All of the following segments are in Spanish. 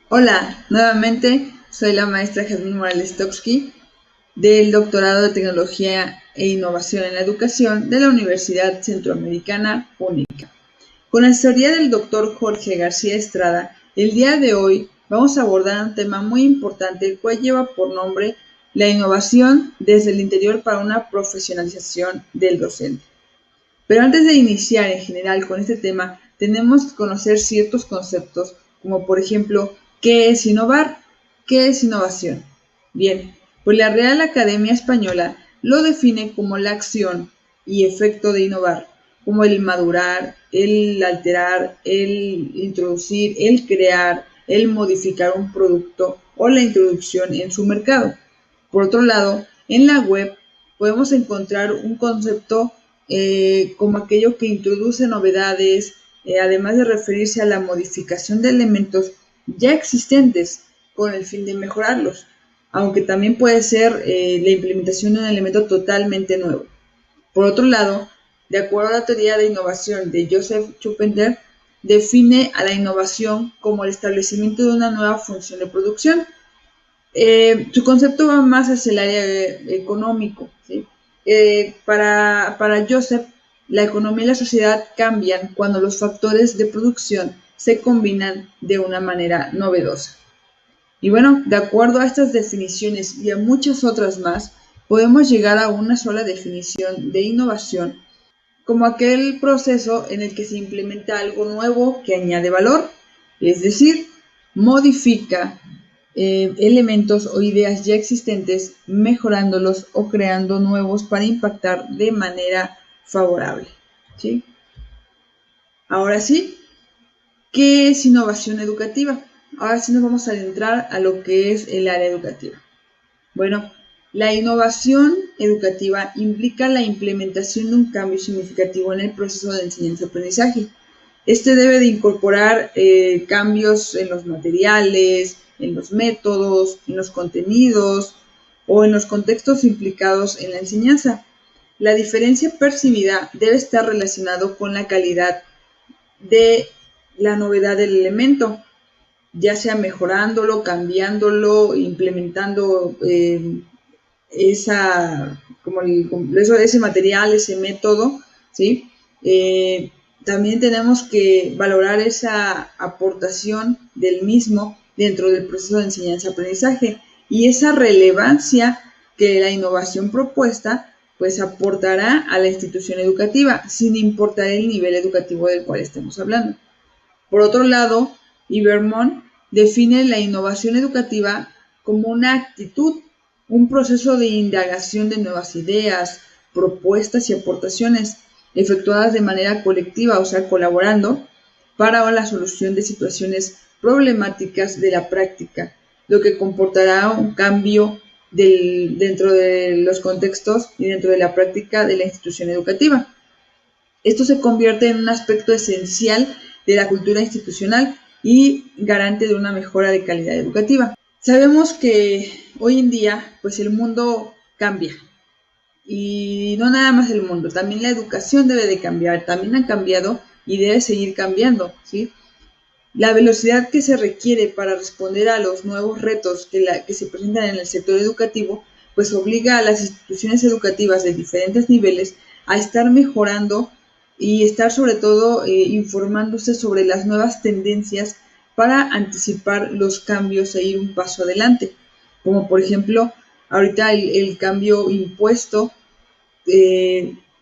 Hola, nuevamente soy la maestra Jazmín Morales Toksky del Doctorado de Tecnología e Innovación en la Educación de la Universidad Centroamericana UNICA. Con la asesoría del doctor Jorge García Estrada, el día de hoy vamos a abordar un tema muy importante, el cual lleva por nombre la innovación desde el interior para una profesionalización del docente. Pero antes de iniciar en general con este tema, tenemos que conocer ciertos conceptos, como por ejemplo, ¿qué es innovar? ¿Qué es innovación? Bien, pues la Real Academia Española lo define como la acción y efecto de innovar, como el madurar, el alterar, el introducir, el crear, el modificar un producto o la introducción en su mercado. Por otro lado, en la web podemos encontrar un concepto como aquello que introduce novedades, además de referirse a la modificación de elementos ya existentes con el fin de mejorarlos, aunque también puede ser la implementación de un elemento totalmente nuevo. Por otro lado, de acuerdo a la teoría de innovación de Joseph Schumpeter, define a la innovación como el establecimiento de una nueva función de producción. Su concepto va más hacia el área económico, ¿sí? Para Joseph, la economía y la sociedad cambian cuando los factores de producción se combinan de una manera novedosa. Y bueno, de acuerdo a estas definiciones y a muchas otras más, podemos llegar a una sola definición de innovación como aquel proceso en el que se implementa algo nuevo que añade valor, es decir, modifica elementos o ideas ya existentes, mejorándolos o creando nuevos para impactar de manera favorable. ¿Sí? Ahora sí, ¿qué es innovación educativa? Ahora sí nos vamos a adentrar a lo que es el área educativa. Bueno, la innovación educativa implica la implementación de un cambio significativo en el proceso de enseñanza-aprendizaje. Este debe de incorporar cambios en los materiales, en los métodos, en los contenidos o en los contextos implicados en la enseñanza. La diferencia percibida debe estar relacionado con la calidad de la novedad del elemento, ya sea mejorándolo, cambiándolo, implementando ese material, ese método, ¿sí? También tenemos que valorar esa aportación del mismo dentro del proceso de enseñanza-aprendizaje y esa relevancia que la innovación propuesta pues aportará a la institución educativa, sin importar el nivel educativo del cual estemos hablando. Por otro lado, Ibermont define la innovación educativa como una actitud, un proceso de indagación de nuevas ideas, propuestas y aportaciones efectuadas de manera colectiva, o sea, colaborando, para la solución de situaciones problemáticas de la práctica, lo que comportará un cambio dentro de los contextos y dentro de la práctica de la institución educativa. Esto se convierte en un aspecto esencial de la cultura institucional y garante de una mejora de calidad educativa. Sabemos que hoy en día, pues el mundo cambia. Y no nada más el mundo, también la educación debe de cambiar, también han cambiado y debe seguir cambiando, ¿sí? La velocidad que se requiere para responder a los nuevos retos que se presentan en el sector educativo, pues obliga a las instituciones educativas de diferentes niveles a estar mejorando y estar sobre todo informándose sobre las nuevas tendencias para anticipar los cambios e ir un paso adelante. Como por ejemplo, ahorita el cambio impuesto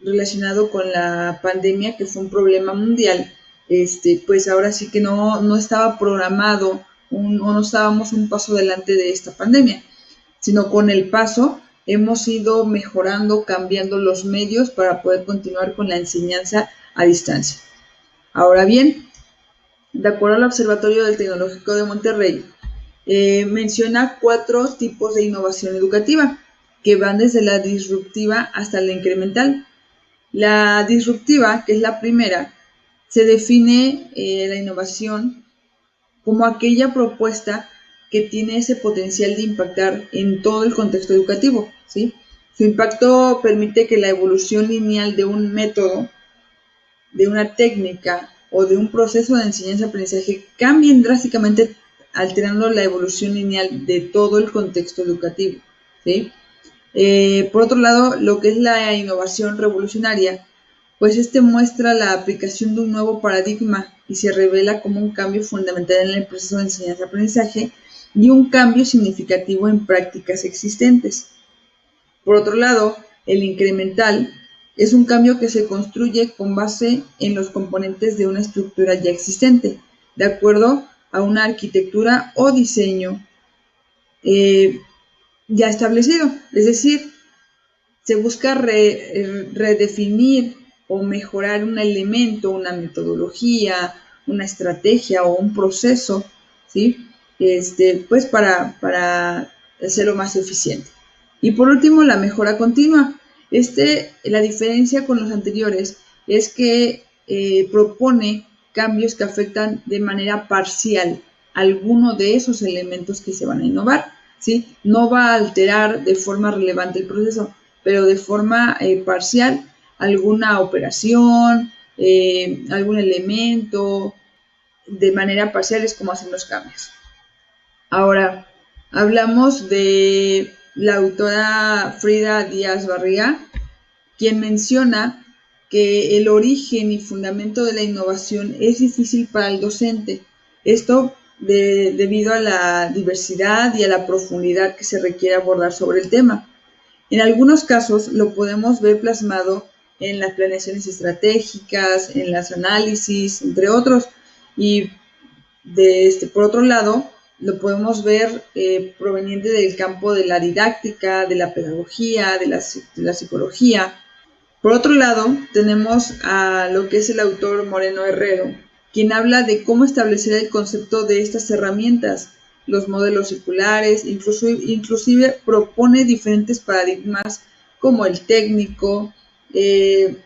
relacionado con la pandemia, que fue un problema mundial, pues ahora sí que no estaba programado o no estábamos un paso adelante de esta pandemia, sino con el paso hemos ido mejorando, cambiando los medios para poder continuar con la enseñanza a distancia. Ahora bien, de acuerdo al Observatorio del Tecnológico de Monterrey, menciona 4 tipos de innovación educativa que van desde la disruptiva hasta la incremental. La disruptiva, que es la primera, se define la innovación como aquella propuesta que tiene ese potencial de impactar en todo el contexto educativo, ¿sí? Su impacto permite que la evolución lineal de un método, de una técnica o de un proceso de enseñanza-aprendizaje cambien drásticamente alterando la evolución lineal de todo el contexto educativo, ¿sí? Por otro lado, lo que es la innovación revolucionaria, pues muestra la aplicación de un nuevo paradigma y se revela como un cambio fundamental en el proceso de enseñanza-aprendizaje y un cambio significativo en prácticas existentes. Por otro lado, el incremental es un cambio que se construye con base en los componentes de una estructura ya existente, de acuerdo a una arquitectura o diseño ya establecido. Es decir, se busca redefinir o mejorar un elemento, una metodología, una estrategia o un proceso, ¿sí? Pues para hacerlo más eficiente. Y por último, la mejora continua. La diferencia con los anteriores es que propone cambios que afectan de manera parcial alguno de esos elementos que se van a innovar, ¿sí? No va a alterar de forma relevante el proceso, pero de forma parcial alguna operación, algún elemento, de manera parcial es como hacen los cambios. Ahora, hablamos de la autora Frida Díaz Barriga, quien menciona que el origen y fundamento de la innovación es difícil para el docente. Esto debido a la diversidad y a la profundidad que se requiere abordar sobre el tema. En algunos casos lo podemos ver plasmado en las planeaciones estratégicas, en los análisis, entre otros. Y por otro lado, lo podemos ver proveniente del campo de la didáctica, de la pedagogía, de la psicología. Por otro lado, tenemos a lo que es el autor Moreno Herrero, quien habla de cómo establecer el concepto de estas herramientas, los modelos circulares, inclusive propone diferentes paradigmas como el técnico, el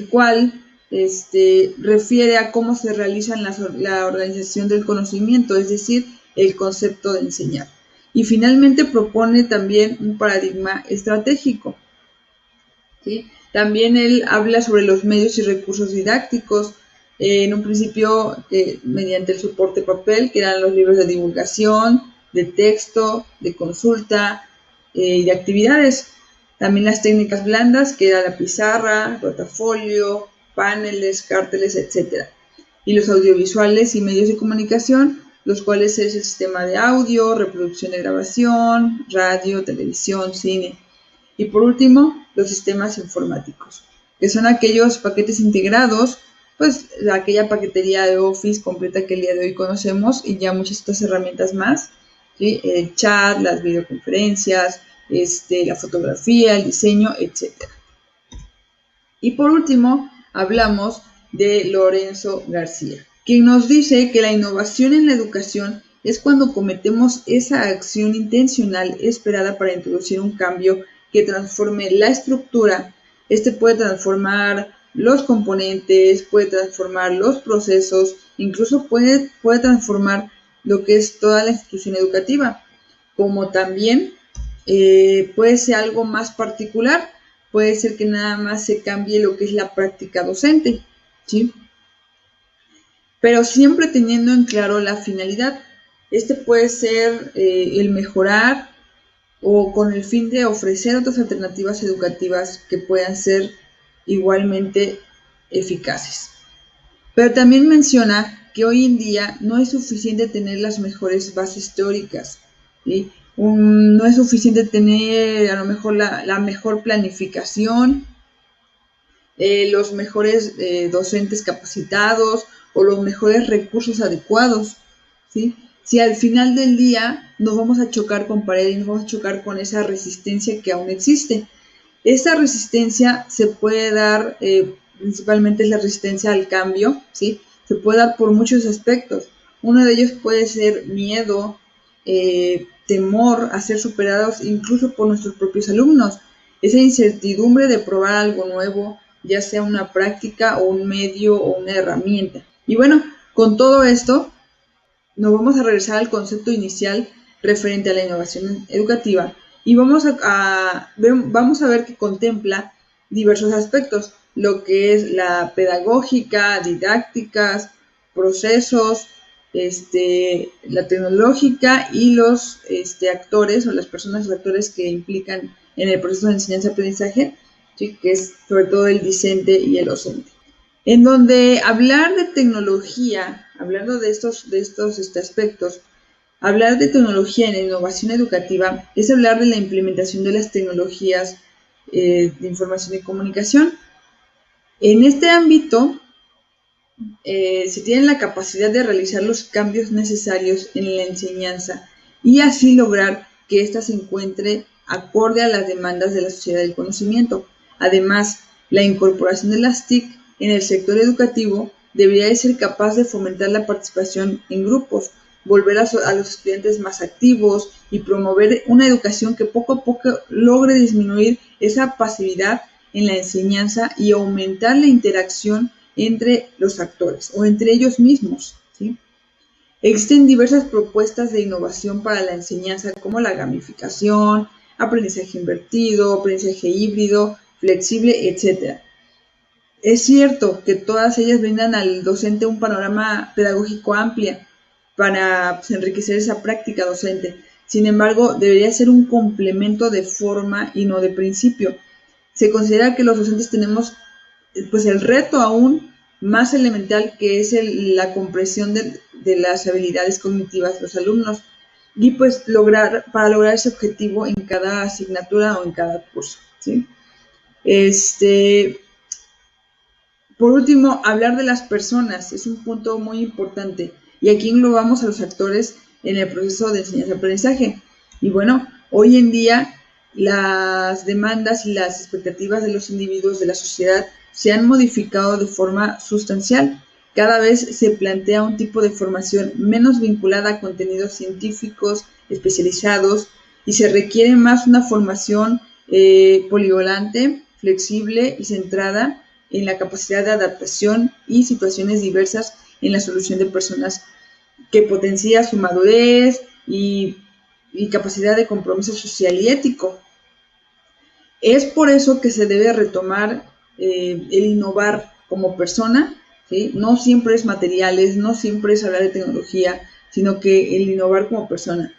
cual refiere a cómo se realiza la organización del conocimiento, es decir, el concepto de enseñar. Y finalmente propone también un paradigma estratégico, ¿sí? También él habla sobre los medios y recursos didácticos, en un principio mediante el soporte papel, que eran los libros de divulgación, de texto, de consulta y de actividades. También las técnicas blandas, que era la pizarra, rotafolio, paneles, carteles, etc. Y los audiovisuales y medios de comunicación, los cuales es el sistema de audio, reproducción de grabación, radio, televisión, cine. Y por último, los sistemas informáticos, que son aquellos paquetes integrados, pues aquella paquetería de Office completa que el día de hoy conocemos y ya muchas otras herramientas más, ¿sí? El chat, las videoconferencias, la fotografía, el diseño, etc. Y por último, hablamos de Lorenzo García, quien nos dice que la innovación en la educación es cuando cometemos esa acción intencional esperada para introducir un cambio que transforme la estructura. Puede transformar los componentes, puede transformar los procesos, incluso puede transformar lo que es toda la institución educativa, como también puede ser algo más particular, puede ser que nada más se cambie lo que es la práctica docente, ¿sí? Pero siempre teniendo en claro la finalidad. Puede ser el mejorar o con el fin de ofrecer otras alternativas educativas que puedan ser igualmente eficaces. Pero también menciona que hoy en día no es suficiente tener las mejores bases teóricas, ¿sí? No es suficiente tener a lo mejor la mejor planificación, los mejores docentes capacitados o los mejores recursos adecuados, ¿sí? Si al final del día nos vamos a chocar con pared y nos vamos a chocar con esa resistencia que aún existe. Esa resistencia se puede dar, principalmente es la resistencia al cambio, ¿sí? Se puede dar por muchos aspectos. Uno de ellos puede ser miedo, temor a ser superados incluso por nuestros propios alumnos. Esa incertidumbre de probar algo nuevo, ya sea una práctica o un medio o una herramienta. Y bueno, con todo esto, nos vamos a regresar al concepto inicial referente a la innovación educativa y vamos a ver que contempla diversos aspectos, lo que es la pedagógica, didácticas, procesos, la tecnológica y los actores o las personas o actores que implican en el proceso de enseñanza-aprendizaje, ¿sí? Que es sobre todo el discente y el docente. En donde hablar de tecnología, hablando de estos aspectos, hablar de tecnología en la innovación educativa es hablar de la implementación de las tecnologías de información y comunicación. En este ámbito, se tiene la capacidad de realizar los cambios necesarios en la enseñanza y así lograr que ésta se encuentre acorde a las demandas de la sociedad del conocimiento. Además, la incorporación de las TIC en el sector educativo debería de ser capaz de fomentar la participación en grupos, volver a los estudiantes más activos y promover una educación que poco a poco logre disminuir esa pasividad en la enseñanza y aumentar la interacción entre los actores o entre ellos mismos, ¿sí? Existen diversas propuestas de innovación para la enseñanza como la gamificación, aprendizaje invertido, aprendizaje híbrido, flexible, etc. Es cierto que todas ellas brindan al docente un panorama pedagógico amplio para enriquecer esa práctica docente. Sin embargo, debería ser un complemento de forma y no de principio. Se considera que los docentes tenemos pues el reto aún más elemental que es la comprensión de las habilidades cognitivas de los alumnos y pues para lograr ese objetivo en cada asignatura o en cada curso, ¿sí? Por último, hablar de las personas es un punto muy importante y aquí englobamos a los actores en el proceso de enseñanza-aprendizaje. Y bueno, hoy en día las demandas y las expectativas de los individuos de la sociedad se han modificado de forma sustancial. Cada vez se plantea un tipo de formación menos vinculada a contenidos científicos especializados y se requiere más una formación polivalente, flexible y centrada en la capacidad de adaptación y situaciones diversas en la solución de personas que potencia su madurez y capacidad de compromiso social y ético. Es por eso que se debe retomar el innovar como persona, ¿sí? No siempre es materiales, no siempre es hablar de tecnología, sino que el innovar como persona.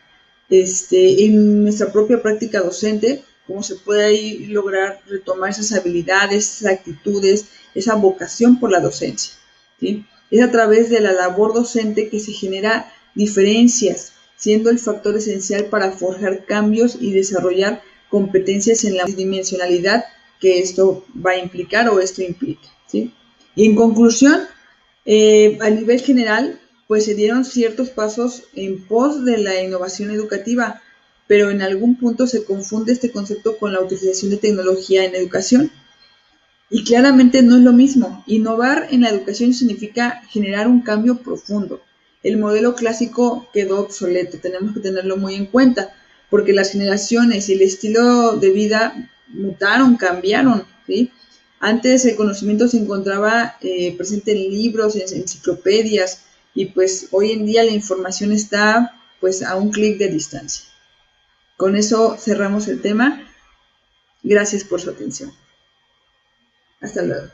En nuestra propia práctica docente, cómo se puede ahí lograr retomar esas habilidades, esas actitudes, esa vocación por la docencia, ¿sí? Es a través de la labor docente que se genera diferencias, siendo el factor esencial para forjar cambios y desarrollar competencias en la dimensionalidad que esto va a implicar o esto implica, ¿sí? Y en conclusión, a nivel general, pues se dieron ciertos pasos en pos de la innovación educativa, pero en algún punto se confunde este concepto con la utilización de tecnología en educación. Y claramente no es lo mismo. Innovar en la educación significa generar un cambio profundo. El modelo clásico quedó obsoleto, tenemos que tenerlo muy en cuenta, porque las generaciones y el estilo de vida mutaron, cambiaron, ¿sí? Antes el conocimiento se encontraba presente en libros, en enciclopedias, y pues hoy en día la información está pues a un clic de distancia. Con eso cerramos el tema. Gracias por su atención. Hasta luego.